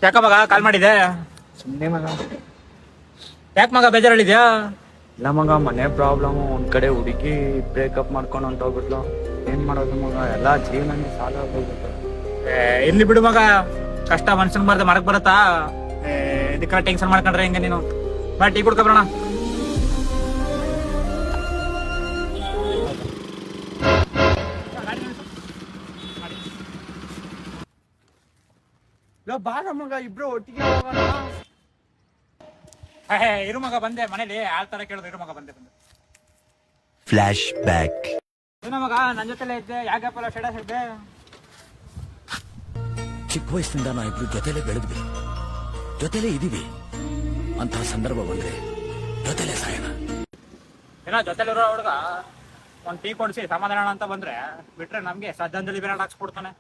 ಯಾಕ ಮಗ ಕಾಲ್ ಮಾಡಿದೆ? ಸುಮ್ಮನೆ ಮಗ. ಯಾಕೆ ಮಗ ಬೇಜಾರಲ್ಲಿದ್ಯಾ? ಇಲ್ಲ ಮಗ, ಮನೆ ಪ್ರಾಬ್ಲಮ್. ಒಂದ್ ಕಡೆ ಹುಡುಗಿ ಬ್ರೇಕಪ್ ಮಾಡ್ಕೊಂಡು ಹೊಂಟೋಗ್ಬಿಟ್ಲು. ಏನ್ ಮಾಡೋದು ಮಗ, ಎಲ್ಲಾ ಜೀವನನೇ ಸಾಲ ಹೋಗ್ಬಿಟ್ಟು. ಇರ್ಲಿ ಬಿಡು ಮಗ, ಕಷ್ಟ ಮನ್ಸನ್ ಬರ್ದೆ ಮಾಡಕ್ ಬರತ್ತಾ? ಇದಕ್ಕ ಟೆನ್ಷನ್ ಮಾಡ್ಕೊಂಡ್ರೆ ಹೆಂಗ ನೀನು? ಬಾ ಟೀ ಕುಡ್ಕೊ ಬರೋಣ. ಬಾರ ಮಗ, ಇಬ್ರು ಒಟ್ಟಿಗೆ ಹೋಗೋಣ. ಇರು ಮಗ, ಬಂದೆ ಮನೇಲಿ ಆಳ್ ತರ ಕೇಳಿದ್ರು. ಇರು ಮಗ, ಬಂದೆ. Flash back. ಏನೋ ಮಗ, ನನ್ ಜೊತೆಲೇ ಇದ್ದೆ, ಯಾಕಪ್ಪ ಸ್ಟೇಟಸ್ ಇದ್ದೆ? ಚಿಕ್ಕ ವಯಸ್ಸಿನಿಂದ ನಾವಿಬ್ರು ಜೊತೆಲೇ ಬೆಳೆದ್ವಿ, ಜೊತೆಲೇ ಇದೀವಿ. ಅಂತಹ ಸಂದರ್ಭ ಬಂದ್ರೆ ಜೊತೆಲೇ ಸಾಯೋಣ. ಏನೋ ಜೊತೆಲಿರೋ ಹುಡುಗ ಒಂದ್ ಟೀ ಕೊಡಿಸಿ ಸಮಾಧಾನ ಅಂತ ಬಂದ್ರೆ ಬಿಟ್ರೆ ನಮ್ಗೆ ಶ್ರದ್ಧಾಂಜಲಿ ಬೇರೆ ಹಾಕ್ಸ್ಕೊಡ್ತಾನೆ.